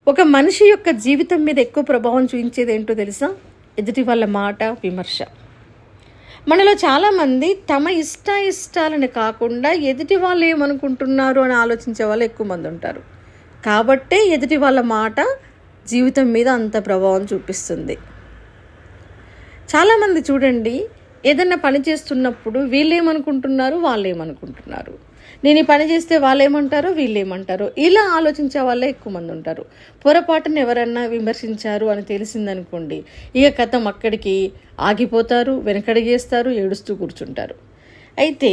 ఒక మనిషి యొక్క జీవితం మీద ఎక్కువ ప్రభావం చూపించేది ఏంటో తెలుసా? ఎదుటి వాళ్ళ మాట, విమర్శ. మనలో చాలామంది తమ ఇష్టాలని కాకుండా ఎదుటి వాళ్ళు ఏమనుకుంటున్నారు అని ఆలోచించే వాళ్ళు ఎక్కువ మంది ఉంటారు. కాబట్టే ఎదుటి వాళ్ళ మాట జీవితం మీద అంత ప్రభావం చూపిస్తుంది. చాలామంది చూడండి, ఏదన్నా పని చేస్తున్నప్పుడు వీళ్ళేమనుకుంటున్నారు, వాళ్ళేమనుకుంటున్నారు, నేను ఈ పని చేస్తే వాళ్ళేమంటారో వీళ్ళేమంటారో ఇలా ఆలోచించే వాళ్ళే ఎక్కువ మంది ఉంటారు. పొరపాటున ఎవరన్నా విమర్శించారు అని తెలిసిందనుకోండి, ఇక కథం అక్కడికి ఆగిపోతారు, వెనకడిగేస్తారు, ఏడుస్తూ కూర్చుంటారు. అయితే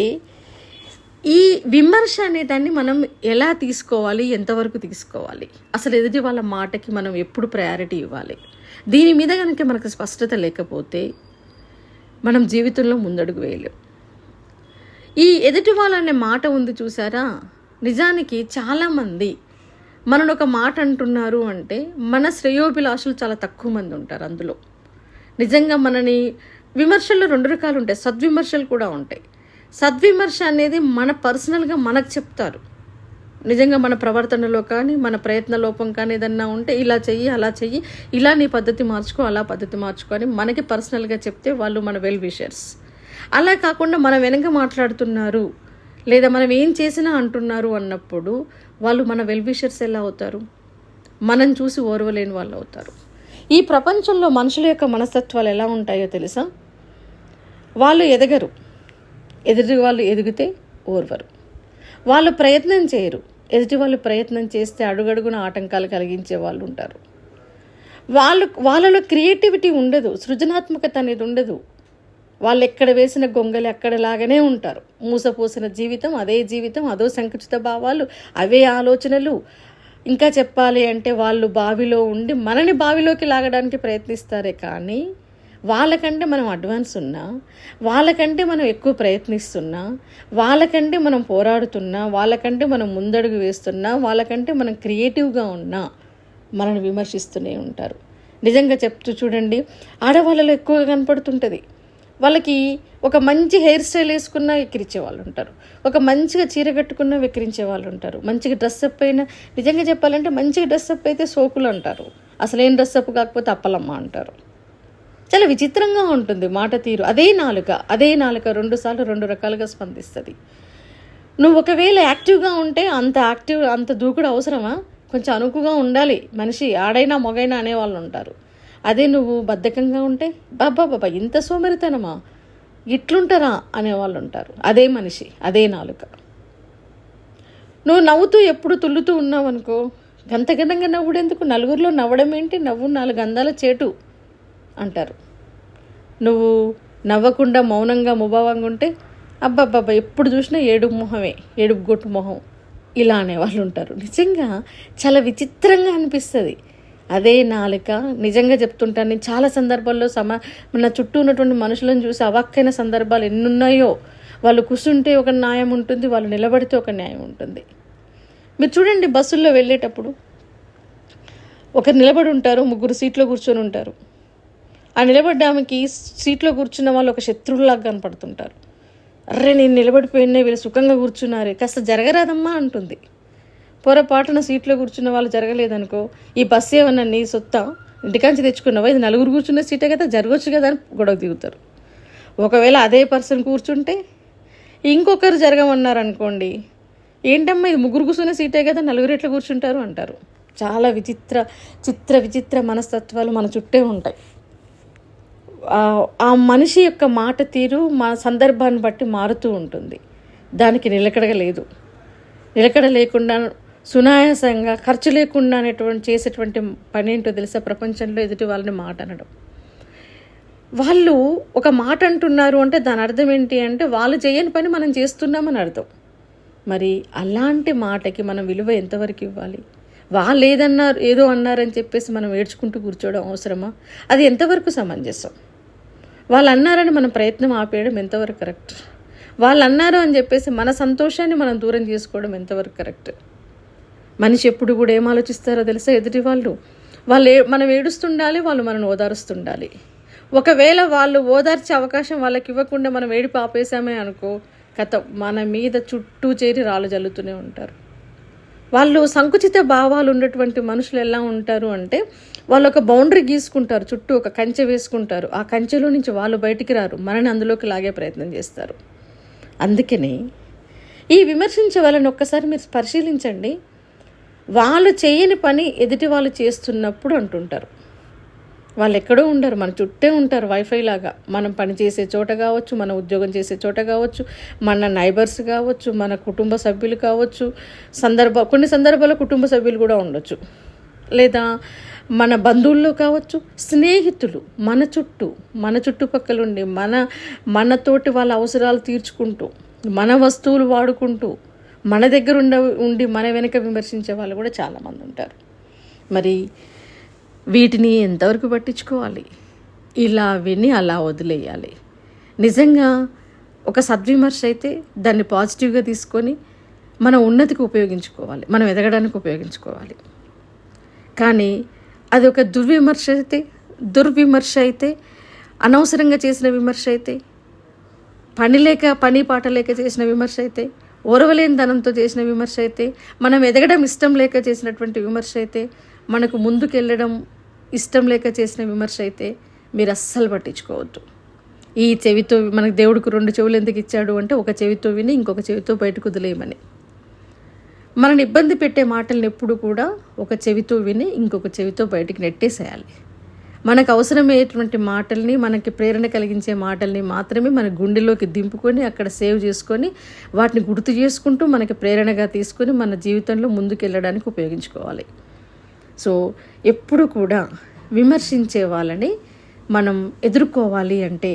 ఈ విమర్శ అనేదాన్ని మనం ఎలా తీసుకోవాలి, ఎంతవరకు తీసుకోవాలి, అసలు ఎదుటి వాళ్ళ మాటకి మనం ఎప్పుడు ప్రయారిటీ ఇవ్వాలి, దీని మీద కనుక మనకు స్పష్టత లేకపోతే మనం జీవితంలో ముందడుగు వేయలేం. ఈ ఎదుటి వాళ్ళనే మాట ఉంది చూసారా, నిజానికి చాలామంది మనను ఒక మాట అంటున్నారు అంటే మన శ్రేయోభిలాషులు చాలా తక్కువ మంది ఉంటారు. అందులో నిజంగా మనని విమర్శల్లో 2 రకాలు ఉంటాయి, సద్విమర్శలు కూడా ఉంటాయి. సద్విమర్శ అనేది మన పర్సనల్గా మనకు చెప్తారు. నిజంగా మన ప్రవర్తనలో కానీ మన ప్రయత్న లోపం కానీ ఏదన్నా ఉంటే ఇలా చెయ్యి, అలా చెయ్యి, ఇలా నీ పద్ధతి మార్చుకో, అలా పద్ధతి మార్చుకో అని మనకి పర్సనల్గా చెప్తే వాళ్ళు మన వెల్ విషర్స్. అలా కాకుండా మన వెనక మాట్లాడుతున్నారు లేదా మనం ఏం చేసినా అంటున్నారు అన్నప్పుడు వాళ్ళు మన వెల్ విషర్స్ ఎలా అవుతారు? మనం చూసి ఓర్వలేని వాళ్ళు అవుతారు. ఈ ప్రపంచంలో మనుషుల యొక్క మనస్తత్వాలు ఎలా ఉంటాయో తెలుసా? వాళ్ళు ఎదగరు, ఎదుటి వాళ్ళు ఎదిగితే ఓర్వరు. వాళ్ళు ప్రయత్నం చేయరు, ఎదుటి వాళ్ళు ప్రయత్నం చేస్తే అడుగడుగున ఆటంకాలు కలిగించే వాళ్ళు ఉంటారు. వాళ్ళలో క్రియేటివిటీ ఉండదు, సృజనాత్మకత అనేది ఉండదు. వాళ్ళు ఎక్కడ వేసిన గొంగలి అక్కడలాగానే ఉంటారు. మూసపోసిన జీవితం, అదే జీవితం, అదో సంకుచిత భావాలు, అవే ఆలోచనలు. ఇంకా చెప్పాలి అంటే వాళ్ళు బావిలో ఉండి మనని బావిలోకి లాగడానికి ప్రయత్నిస్తారే కానీ వాళ్ళకంటే మనం అడ్వాన్స్ ఉన్నా, వాళ్ళకంటే మనం ఎక్కువ ప్రయత్నిస్తున్నా, వాళ్ళకంటే మనం పోరాడుతున్నా, వాళ్ళకంటే మనం ముందడుగు వేస్తున్నా, వాళ్ళకంటే మనం క్రియేటివ్గా ఉన్నా మనల్ని విమర్శిస్తూనే ఉంటారు. నిజంగా చెప్తూ చూడండి, ఆడవాళ్ళలో ఎక్కువగా కనపడుతుంటుంది. వాళ్ళకి ఒక మంచి హెయిర్ స్టైల్ వేసుకున్నా ఎక్కిరించే వాళ్ళు ఉంటారు, ఒక మంచిగా చీర కట్టుకున్నా వెక్కిరించే వాళ్ళు ఉంటారు, మంచిగా డ్రెస్అప్ అయినా, నిజంగా చెప్పాలంటే మంచిగా డ్రెస్అప్ అయితే సోకులు అంటారు, అసలేం డ్రెస్అప్ కాకపోతే అప్పలమ్మ అంటారు. చాలా విచిత్రంగా ఉంటుంది మాట తీరు. అదే నాలుక 2 సార్లు 2 రకాలుగా స్పందిస్తుంది. నువ్వు ఒకవేళ యాక్టివ్గా ఉంటే అంత దూకుడు అవసరమా? కొంచెం అనుకుగా ఉండాలి మనిషి, ఆడైనా మొగైనా అనేవాళ్ళు ఉంటారు. అదే నువ్వు బద్ధకంగా ఉంటే బాబా ఇంత సోమరితనమా, ఇట్లుంటారా అనేవాళ్ళు ఉంటారు. అదే మనిషి, అదే నాలుక. నువ్వు నవ్వుతూ ఎప్పుడు తుల్లుతూ ఉన్నావు అనుకో, గంతగనంగా నవ్వుడెందుకు, నలుగురిలో నవ్వడం ఏంటి, నవ్వు 4 గంధాల చేటు అంటారు. నువ్వు నవ్వకుండా మౌనంగా ముభావంగా ఉంటే అబ్బాబ్బాబ్బా ఎప్పుడు చూసినా ఏడుపు మొహమే, ఏడుపు గొట్టు మొహం ఇలా అనేవాళ్ళు ఉంటారు. నిజంగా చాలా విచిత్రంగా అనిపిస్తుంది. అదే నాలుక. నిజంగా చెప్తుంటాను, నేను చాలా సందర్భాల్లో మన చుట్టూ ఉన్నటువంటి మనుషులను చూసి అవాక్కైన సందర్భాలు ఎన్నున్నాయో. వాళ్ళు కూర్చుంటే ఒక న్యాయం ఉంటుంది, వాళ్ళు నిలబడితే ఒక న్యాయం ఉంటుంది. మీరు చూడండి, బస్సుల్లో వెళ్ళేటప్పుడు ఒకరు నిలబడి ఉంటారు, 3 సీట్లో కూర్చొని ఉంటారు. ఆ నిలబడ్డానికి సీట్లో కూర్చున్న వాళ్ళు ఒక శత్రువులాగా కనపడుతుంటారు. అర్రే నేను నిలబడిపోయినా వీళ్ళు సుఖంగా కూర్చున్నారే, కాస్త జరగరాదమ్మా అంటుంది. పొరపాటున సీట్లో కూర్చున్న వాళ్ళు జరగలేదనుకో, ఈ బస్సు ఏమన్నా నీ సొత్తా, ఇంటికాంచి తెచ్చుకున్నావా, ఇది 4 కూర్చున్న సీటే కదా, జరగవచ్చు కదా అని గొడవ దిగుతారు. ఒకవేళ అదే పర్సన్ కూర్చుంటే ఇంకొకరు జరగమన్నారనుకోండి, ఏంటమ్మా ఇది 3 కూర్చున్న సీటే కదా, 4 ఎట్లా కూర్చుంటారు అంటారు. చాలా విచిత్ర మనస్తత్వాలు మన చుట్టే ఉంటాయి. ఆ మనిషి యొక్క మాట తీరు మన సందర్భాన్ని బట్టి మారుతూ ఉంటుంది. దానికి నిలకడ లేకుండా సునాయాసంగా ఖర్చు లేకుండా చేసేటువంటి పని ఏంటో తెలుసా? ప్రపంచంలో ఎదుటి వాళ్ళని మాట అనడం. వాళ్ళు ఒక మాట అంటున్నారు అంటే దాని అర్థం ఏంటి అంటే వాళ్ళు చేయని పని మనం చేస్తున్నామని అర్థం. మరి అలాంటి మాటకి మనం విలువ ఎంతవరకు ఇవ్వాలి? వాళ్ళు ఏదో అన్నారని చెప్పేసి మనం ఏడ్చుకుంటూ కూర్చోవడం అవసరమా? అది ఎంతవరకు సమంజసం? వాళ్ళు అన్నారని మన ప్రయత్నం ఆపేయడం ఎంతవరకు కరెక్ట్? వాళ్ళు అన్నారు అని చెప్పేసి మన సంతోషాన్ని మనం దూరం చేసుకోవడం ఎంతవరకు కరెక్ట్? మనిషి ఎప్పుడు కూడా ఏం ఆలోచిస్తారో తెలుసా? ఎదుటి వాళ్ళు మనం ఏడుస్తుండాలి, వాళ్ళు మనల్ని ఓదారుస్తుండాలి. ఒకవేళ వాళ్ళు ఓదార్చే అవకాశం వాళ్ళకి ఇవ్వకుండా మనం ఏడిపి ఆపేసామే అనుకో, కథ మన మీద చుట్టూ చేరి రాళ్ళు జల్లుతూనే ఉంటారు. వాళ్ళు సంకుచిత భావాలు ఉన్నటువంటి మనుషులు ఎలా ఉంటారు అంటే, వాళ్ళు ఒక బౌండరీ గీసుకుంటారు, చుట్టూ ఒక కంచె వేసుకుంటారు. ఆ కంచెలో నుంచి వాళ్ళు బయటికి రారు, మనని అందులోకి లాగే ప్రయత్నం చేస్తారు. అందుకని ఈ విమర్శించే వాళ్ళని ఒక్కసారి మీరు పరిశీలించండి. వాళ్ళు చేయని పని ఎదుటి వాళ్ళు చేస్తున్నప్పుడు అంటుంటారు. వాళ్ళు ఎక్కడో ఉండరు, మన చుట్టే ఉంటారు వైఫై లాగా. మనం పని చేసే చోట కావచ్చు, మన ఉద్యోగం చేసే చోట కావచ్చు, మన నైబర్స్ కావచ్చు, మన కుటుంబ సభ్యులు కావచ్చు, కొన్ని సందర్భాల్లో కుటుంబ సభ్యులు కూడా ఉండొచ్చు, లేదా మన బంధువుల్లో కావచ్చు, స్నేహితులు మన చుట్టుపక్కల ఉండి మనతోటి వాళ్ళ అవసరాలు తీర్చుకుంటూ, మన వస్తువులు వాడుకుంటూ, మన దగ్గర ఉండి మన వెనక విమర్శించే వాళ్ళు కూడా చాలామంది ఉంటారు. మరి వీటిని ఎంతవరకు పట్టించుకోవాలి? ఇలా విని అలా వదిలేయాలి. నిజంగా ఒక సద్విమర్శ అయితే దాన్ని పాజిటివ్గా తీసుకొని మన ఉన్నతికి ఉపయోగించుకోవాలి, మనం ఎదగడానికి ఉపయోగించుకోవాలి. కానీ అది ఒక దుర్విమర్శ అయితే, అనవసరంగా చేసిన విమర్శ అయితే, పని పాట లేక చేసిన విమర్శ అయితే, ఓర్వలేని ధనంతో చేసిన విమర్శ అయితే, మనం ఎదగడం ఇష్టం లేక చేసినటువంటి విమర్శ అయితే, మనకు ముందుకెళ్ళడం ఇష్టం లేక చేసిన విమర్శ అయితే మీరు అస్సలు పట్టించుకోవద్దు. ఈ చెవితో మనకు దేవుడికి 2 చెవులు ఎందుకు ఇచ్చాడు అంటే, ఒక చెవితో విని ఇంకొక చెవితో బయటకు వదిలేయమని. మనని ఇబ్బంది పెట్టే మాటలను ఎప్పుడు కూడా ఒక చెవితో విని ఇంకొక చెవితో బయటికి నెట్టేసేయాలి. మనకు అవసరమయ్యేటువంటి మాటల్ని, మనకి ప్రేరణ కలిగించే మాటల్ని మాత్రమే మన గుండెలోకి దింపుకొని అక్కడ సేవ్ చేసుకొని, వాటిని గుర్తు చేసుకుంటూ మనకి ప్రేరణగా తీసుకొని మన జీవితంలో ముందుకెళ్ళడానికి ఉపయోగించుకోవాలి. సో ఎప్పుడు కూడా విమర్శించే వాళ్ళని మనం ఎదుర్కోవాలి అంటే,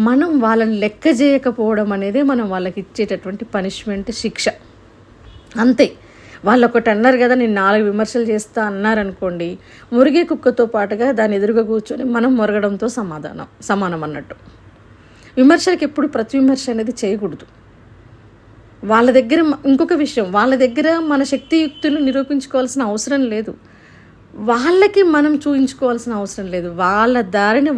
మనం వాళ్ళని లెక్క చేయకపోవడం అనేది మనం వాళ్ళకి ఇచ్చేటటువంటి పనిష్మెంట్, శిక్ష. అంతే. వాళ్ళు ఒకటి అన్నారు కదా, నేను 4 విమర్శలు చేస్తా అన్నారనుకోండి, మురిగే కుక్కతో పాటుగా దాని ఎదురుగా కూర్చొని మనం మొరగడంతో సమానం అన్నట్టు. విమర్శలకు ఎప్పుడు ప్రతి విమర్శ అనేది చేయకూడదు. వాళ్ళ దగ్గర ఇంకొక విషయం, వాళ్ళ దగ్గర మన శక్తియుక్తులు నిరూపించుకోవాల్సిన అవసరం లేదు, వాళ్ళకి మనం చూపించుకోవాల్సిన అవసరం లేదు. వాళ్ళ దారిని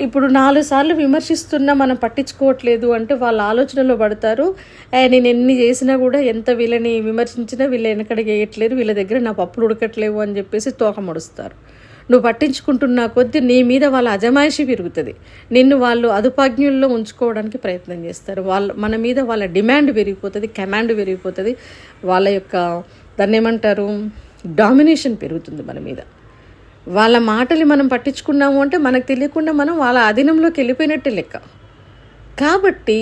ఇప్పుడు 4 సార్లు విమర్శిస్తున్నా మనం పట్టించుకోవట్లేదు అంటే వాళ్ళ ఆలోచనలో పడతారు. నేను ఎన్ని చేసినా కూడా, ఎంత వీళ్ళని విమర్శించినా వీళ్ళు వెనకడికి వేయట్లేరు, వీళ్ళ దగ్గర నా పప్పులు ఉడకట్లేవు అని చెప్పేసి తోక ముడుస్తారు. నువ్వు పట్టించుకుంటున్నా కొద్దీ నీ మీద వాళ్ళ అజమాయిషి పెరుగుతుంది. నిన్ను వాళ్ళు అదుపాజ్ఞుల్లో ఉంచుకోవడానికి ప్రయత్నం చేస్తారు. మన మీద వాళ్ళ డిమాండ్ పెరిగిపోతుంది, కమాండ్ పెరిగిపోతుంది. వాళ్ళ యొక్క దాన్ని ఏమంటారు, డామినేషన్ పెరుగుతుంది మన మీద. వాళ్ళ మాటలు మనం పట్టించుకున్నాము అంటే మనకు తెలియకుండా మనం వాళ్ళ అధీనంలోకి వెళ్ళిపోయినట్టే లెక్క. కాబట్టి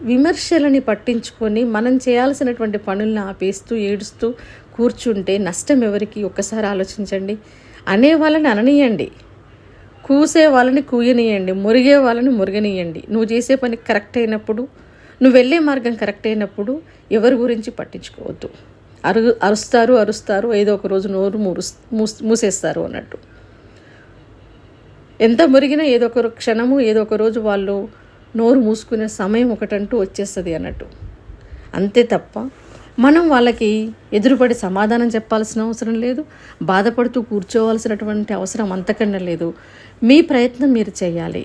విమర్శలని పట్టించుకొని మనం చేయాల్సినటువంటి పనులను ఆపేస్తూ ఏడుస్తూ కూర్చుంటే నష్టం ఎవరికి? ఒక్కసారి ఆలోచించండి. అనే వాళ్ళని అననీయండి, కూసే వాళ్ళని కూయనీయండి, మురిగే వాళ్ళని మురగనీయండి. నువ్వు చేసే పని కరెక్ట్ అయినప్పుడు, నువ్వు వెళ్ళే మార్గం కరెక్ట్ అయినప్పుడు ఎవరి గురించి పట్టించుకోవద్దు. అరుస్తారు, ఏదో ఒక రోజు నోరు మూసేస్తారు అన్నట్టు. ఎంత మురిగినా ఏదో ఒక క్షణము, ఏదో ఒక రోజు వాళ్ళు నోరు మూసుకునే సమయం ఒకటంటూ వచ్చేస్తుంది అన్నట్టు. అంతే తప్ప మనం వాళ్ళకి ఎదురుపడి సమాధానం చెప్పాల్సిన అవసరం లేదు, బాధపడుతూ కూర్చోవాల్సినటువంటి అవసరం అంతకన్నా లేదు. మీ ప్రయత్నం మీరు చేయాలి.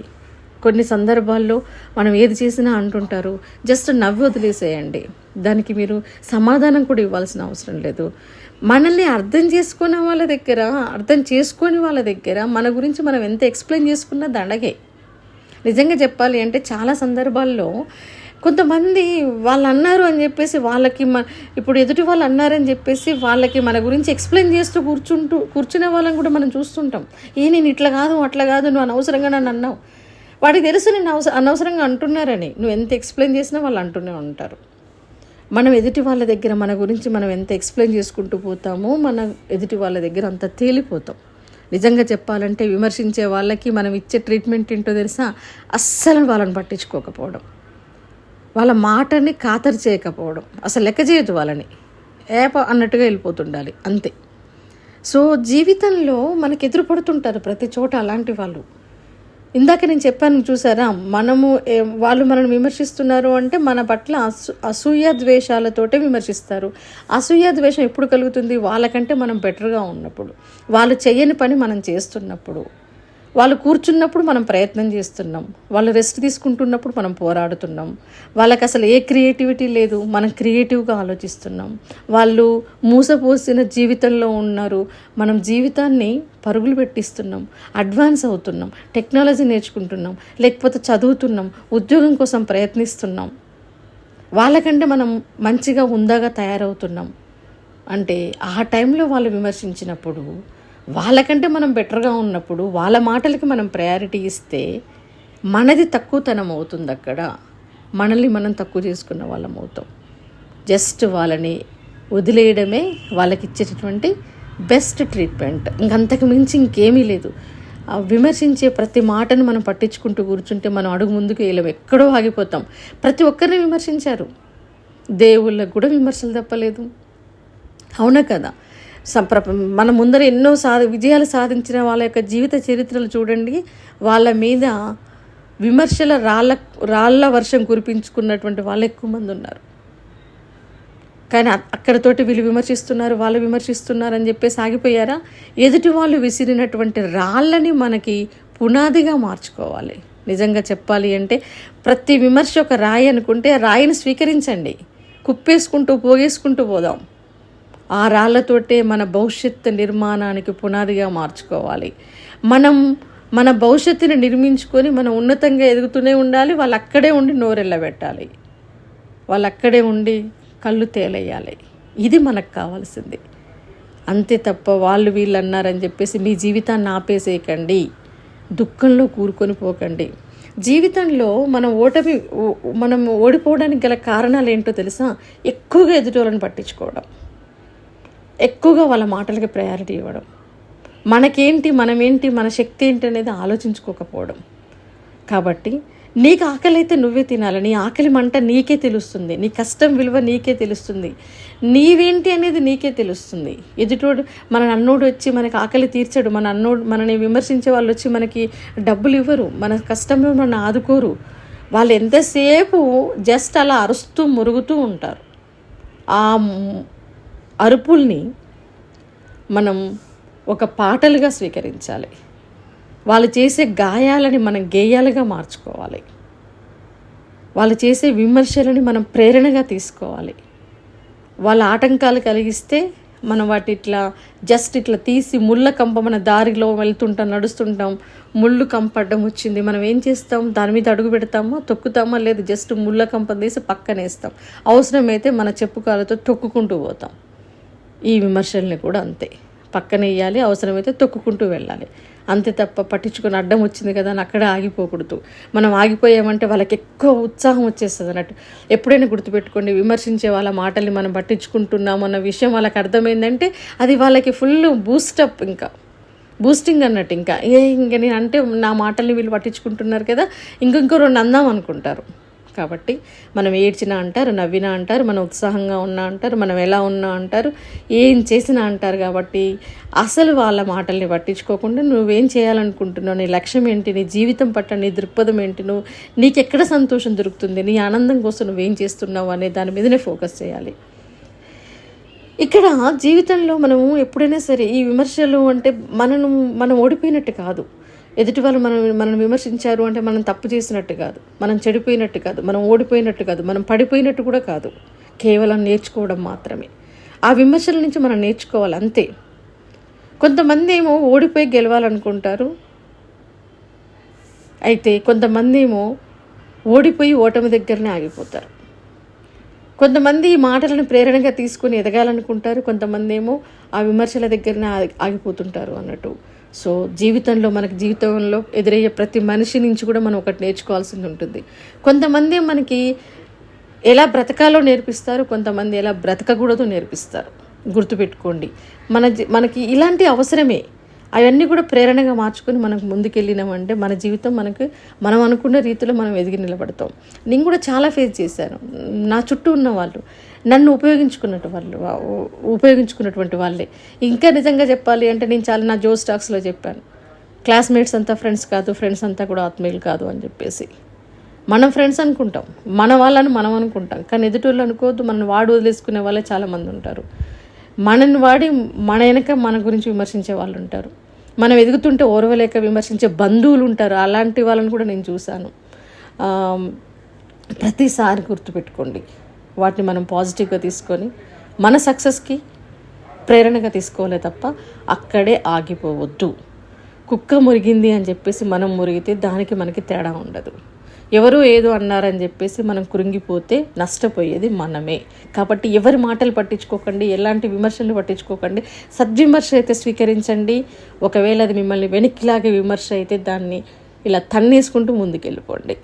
కొన్ని సందర్భాల్లో మనం ఏది చేసినా అంటుంటారు, జస్ట్ నవ్వి వదిలేసేయండి. దానికి మీరు సమాధానం కూడా ఇవ్వాల్సిన అవసరం లేదు. మనల్ని అర్థం చేసుకునే వాళ్ళ దగ్గర మన గురించి మనం ఎంత ఎక్స్ప్లెయిన్ చేసుకున్నా దండగే. నిజంగా చెప్పాలి అంటే చాలా సందర్భాల్లో కొంతమంది వాళ్ళు అన్నారు అని చెప్పేసి వాళ్ళకి ఇప్పుడు ఎదుటి వాళ్ళు అన్నారని చెప్పేసి వాళ్ళకి మన గురించి ఎక్స్ప్లెయిన్ చేస్తూ కూర్చునే వాళ్ళని కూడా మనం చూస్తుంటాం. నేను ఇట్లా కాదు అట్లా కాదు, నువ్వు అనవసరంగా నన్ను అన్నావు. వాడికి తెలుసు నేను అనవసరంగా అంటున్నారని. నువ్వు ఎంత ఎక్స్ప్లెయిన్ చేసినా వాళ్ళు అంటూనే ఉంటారు. మనం ఎదుటి వాళ్ళ దగ్గర మన గురించి మనం ఎంత ఎక్స్ప్లెయిన్ చేసుకుంటూ పోతామో మన ఎదుటి వాళ్ళ దగ్గర అంత తేలిపోతాం. నిజంగా చెప్పాలంటే విమర్శించే వాళ్ళకి మనం ఇచ్చే ట్రీట్మెంట్ ఏంటో తెలుసా? అస్సలు వాళ్ళని పట్టించుకోకపోవడం, వాళ్ళ మాటని ఖాతరు చేయకపోవడం, అసలు లెక్క చేయదు వాళ్ళని, అన్నట్టుగా వెళ్ళిపోతుండాలి అంతే. సో జీవితంలో మనకు ఎదురుపడుతుంటారు ప్రతి చోట అలాంటి వాళ్ళు. ఇందాక నేను చెప్పాను చూసారా, వాళ్ళు మనల్ని విమర్శిస్తున్నారు అంటే మన పట్ల అసూయ ద్వేషాలతోటే విమర్శిస్తారు. అసూయ ద్వేషం ఎప్పుడు కలుగుతుంది? వాళ్ళకంటే మనం బెటర్గా ఉన్నప్పుడు, వాళ్ళు చేయని పని మనం చేస్తున్నప్పుడు, వాళ్ళు కూర్చున్నప్పుడు మనం ప్రయత్నం చేస్తున్నాం, వాళ్ళు రెస్ట్ తీసుకుంటున్నప్పుడు మనం పోరాడుతున్నాం. వాళ్ళకి అసలు ఏ క్రియేటివిటీ లేదు, మనం క్రియేటివ్గా ఆలోచిస్తున్నాం. వాళ్ళు మూసపోసిన జీవితంలో ఉన్నారు, మనం జీవితాన్ని పరుగులు పెట్టిస్తున్నాం, అడ్వాన్స్ అవుతున్నాం, టెక్నాలజీ నేర్చుకుంటున్నాం, లేకపోతే చదువుతున్నాం, ఉద్యోగం కోసం ప్రయత్నిస్తున్నాం. వాళ్ళకంటే మనం మంచిగా హుందాగా తయారవుతున్నాం. అంటే ఆ టైంలో వాళ్ళు విమర్శించినప్పుడు, వాళ్ళకంటే మనం బెటర్గా ఉన్నప్పుడు వాళ్ళ మాటలకి మనం ప్రయారిటీ ఇస్తే మనది తక్కువతనం అవుతుంది. అక్కడ మనల్ని మనం తక్కువ చేసుకున్న వాళ్ళం అవుతాం. జస్ట్ వాళ్ళని వదిలేయడమే వాళ్ళకి ఇచ్చేటటువంటి బెస్ట్ ట్రీట్మెంట్. ఇంకంతకు మించి ఇంకేమీ లేదు. విమర్శించే ప్రతి మాటను మనం పట్టించుకుంటూ కూర్చుంటే మనం అడుగు ముందుకు వేయలేము, ఎక్కడో ఆగిపోతాం. ప్రతి ఒక్కరిని విమర్శించారు, దేవుళ్ళకు కూడా విమర్శలు తప్పలేదు. అవునా కదా? మన ముందర ఎన్నో విజయాలు సాధించిన వాళ్ళ యొక్క జీవిత చరిత్రలు చూడండి. వాళ్ళ మీద విమర్శల రాళ్ళ వర్షం కురిపించుకున్నటువంటి వాళ్ళు ఎక్కువ మంది ఉన్నారు. కానీ అక్కడతోటి వీళ్ళు విమర్శిస్తున్నారు, వాళ్ళు విమర్శిస్తున్నారు అని చెప్పేసి ఆగిపోయారా? ఎదుటి వాళ్ళు విసిరినటువంటి రాళ్ళని మనకి పునాదిగా మార్చుకోవాలి. నిజంగా చెప్పాలి అంటే ప్రతి విమర్శ ఒక రాయి అనుకుంటే ఆ రాయిని స్వీకరించండి, కుప్పేసుకుంటూ పోగేసుకుంటూ పోదాం. ఆ రాళ్ళతోటే మన భవిష్యత్తు నిర్మాణానికి పునాదిగా మార్చుకోవాలి. మన భవిష్యత్తుని నిర్మించుకొని మనం ఉన్నతంగా ఎదుగుతూనే ఉండాలి. వాళ్ళు అక్కడే ఉండి నోరెళ్ళబెట్టాలి, వాళ్ళు అక్కడే ఉండి కళ్ళు తేలయ్యాలి. ఇది మనకు కావాల్సింది. అంతే తప్ప వాళ్ళు వీళ్ళు అన్నారని చెప్పేసి మీ జీవితాన్ని ఆపేసేయకండి, దుఃఖంలో కూరుకొని పోకండి. జీవితంలో మనం ఓడిపోవడానికి గల కారణాలు ఏంటో తెలుసా? ఎక్కువగా ఎదుటోళ్ళని పట్టించుకోవడం, ఎక్కువగా వాళ్ళ మాటలకి ప్రయారిటీ ఇవ్వడం, మనకేంటి, మనమేంటి, మన శక్తి ఏంటి అనేది ఆలోచించుకోకపోవడం. కాబట్టి నీకు ఆకలి అయితే నువ్వే తినాలి. నీ ఆకలి మంట నీకే తెలుస్తుంది, నీ కష్టం విలువ నీకే తెలుస్తుంది, నీవేంటి అనేది నీకే తెలుస్తుంది. ఎదుటోడు మన అన్నోడు వచ్చి మనకి ఆకలి తీర్చడు, మనని విమర్శించే వాళ్ళు వచ్చి మనకి డబ్బులు ఇవ్వరు, మన కష్టంలో మన ఆదుకోరు. వాళ్ళు ఎంతసేపు జస్ట్ అలా అరుస్తూ మురుగుతూ ఉంటారు. ఆ అరుపుల్ని మనం ఒక పాటలుగా స్వీకరించాలి. వాళ్ళు చేసే గాయాలని మనం గేయాలుగా మార్చుకోవాలి. వాళ్ళు చేసే విమర్శలని మనం ప్రేరణగా తీసుకోవాలి. వాళ్ళ ఆటంకాలు కలిగిస్తే మనం వాటి ఇట్లా తీసి ముళ్ళ కంప, మన దారిలో నడుస్తుంటాం, ముళ్ళు కంపడ్డం వచ్చింది, మనం ఏం చేస్తాం? దాని మీద అడుగు పెడతామో, తొక్కుతామో, లేదు జస్ట్ ముళ్ళ కంప తీసి పక్కనేస్తాం. అవసరమైతే మన చెప్పుకాలతో తొక్కుకుంటూ పోతాం. ఈ విమర్శల్ని కూడా అంతే, పక్కనేయాలి, అవసరమైతే తొక్కుకుంటూ వెళ్ళాలి. అంతే తప్ప పట్టించుకొని అడ్డం వచ్చింది కదా అని అక్కడే ఆగిపోకూడదు. మనం ఆగిపోయామంటే వాళ్ళకి ఎక్కువ ఉత్సాహం వచ్చేస్తుంది అన్నట్టు. ఎప్పుడైనా గుర్తుపెట్టుకోండి, విమర్శించే వాళ్ళ మాటల్ని మనం పట్టించుకుంటున్నాము అన్న విషయం వాళ్ళకి అర్థమైందంటే అది వాళ్ళకి ఫుల్ బూస్టింగ్ అన్నట్టు. ఇంకా నేను అంటే నా మాటల్ని వీళ్ళు పట్టించుకుంటున్నారు కదా, ఇంకో రెండు అందాం అనుకుంటారు. కాబట్టి మనం ఏడ్చినా అంటారు, నవ్వినా అంటారు, మనం ఉత్సాహంగా ఉన్నా అంటారు, మనం ఎలా ఉన్నా అంటారు, ఏం చేసినా అంటారు. కాబట్టి అసలు వాళ్ళ మాటల్ని పట్టించుకోకుండా నువ్వేం చేయాలనుకుంటున్నావు, నీ లక్ష్యం ఏంటి, నీ జీవితం పట్ల నీ దృక్పథం ఏంటి, నీకు ఎక్కడ సంతోషం దొరుకుతుంది, నీ ఆనందం కోసం నువ్వేం చేస్తున్నావు అనే దాని మీదనే ఫోకస్ చేయాలి. ఇక్కడ జీవితంలో మనము ఎప్పుడైనా సరే ఈ విమర్శలు అంటే మనం ఓడిపోయినట్టు కాదు. ఎదుటి వాళ్ళు మనం విమర్శించారు అంటే మనం తప్పు చేసినట్టు కాదు, మనం చెడిపోయినట్టు కాదు, మనం ఓడిపోయినట్టు కాదు, మనం పడిపోయినట్టు కూడా కాదు. కేవలం నేర్చుకోవడం మాత్రమే. ఆ విమర్శల నుంచి మనం నేర్చుకోవాలి అంతే. కొంతమంది ఏమో ఓడిపోయి గెలవాలనుకుంటారు, అయితే కొంతమంది ఏమో ఓడిపోయి ఓటమి దగ్గరనే ఆగిపోతారు. కొంతమంది ఈ మాటలను ప్రేరణగా తీసుకుని ఎదగాలనుకుంటారు, కొంతమంది ఏమో ఆ విమర్శల దగ్గరనే ఆగిపోతుంటారు అన్నట్టు. సో మనకి జీవితంలో ఎదురయ్యే ప్రతి మనిషి నుంచి కూడా మనం ఒకటి నేర్చుకోవాల్సింది ఉంటుంది. కొంతమంది మనకి ఎలా బ్రతకాలో నేర్పిస్తారు, కొంతమంది ఎలా బ్రతకకూడదో నేర్పిస్తారు. గుర్తుపెట్టుకోండి, మనకి ఇలాంటి అవసరమే. అవన్నీ కూడా ప్రేరణగా మార్చుకొని మనకు ముందుకెళ్ళినామంటే మన జీవితం మనం అనుకున్న రీతిలో మనం ఎదిగి నిలబడతాం. నేను కూడా చాలా ఫేస్ చేశాను. నా చుట్టూ ఉన్న వాళ్ళు నన్ను ఉపయోగించుకున్నటువంటి వాళ్ళే. ఇంకా నిజంగా చెప్పాలి అంటే నేను చాలా నా జోస్ టాక్స్లో చెప్పాను, క్లాస్మేట్స్ అంతా ఫ్రెండ్స్ కాదు, ఫ్రెండ్స్ అంతా కూడా ఆత్మీయులు కాదు అని చెప్పేసి. మనం ఫ్రెండ్స్ అనుకుంటాం, మన వాళ్ళని మనం అనుకుంటాం, కానీ ఎదుటోళ్ళు అనుకోవద్దు. మనం వదిలేసుకునే వాళ్ళే చాలామంది ఉంటారు. మనని వాడి మన వెనక మన గురించి విమర్శించే వాళ్ళు ఉంటారు. మనం ఎదుగుతుంటే ఓర్వలేక విమర్శించే బంధువులు ఉంటారు, అలాంటి వాళ్ళని కూడా నేను చూశాను. ప్రతిసారి గుర్తుపెట్టుకోండి, వాటిని మనం పాజిటివ్గా తీసుకొని మన సక్సెస్కి ప్రేరణగా తీసుకోవాలి తప్ప అక్కడే ఆగిపోవద్దు. కుక్క మురిగింది అని చెప్పేసి మనం మురిగితే దానికి మనకి తేడా ఉండదు. ఎవరో ఏదో అన్నారని చెప్పేసి మనం కృంగిపోతే నష్టపోయేది మనమే. కాబట్టి ఎవరి మాటలు పట్టించుకోకండి, ఎలాంటి విమర్శలు పట్టించుకోకండి. సద్విమర్శ అయితే స్వీకరించండి. ఒకవేళ అది మిమ్మల్ని వెనక్కిలాగే విమర్శ అయితే దాన్ని ఇలా తన్నేసుకుంటూ ముందుకెళ్ళిపోండి.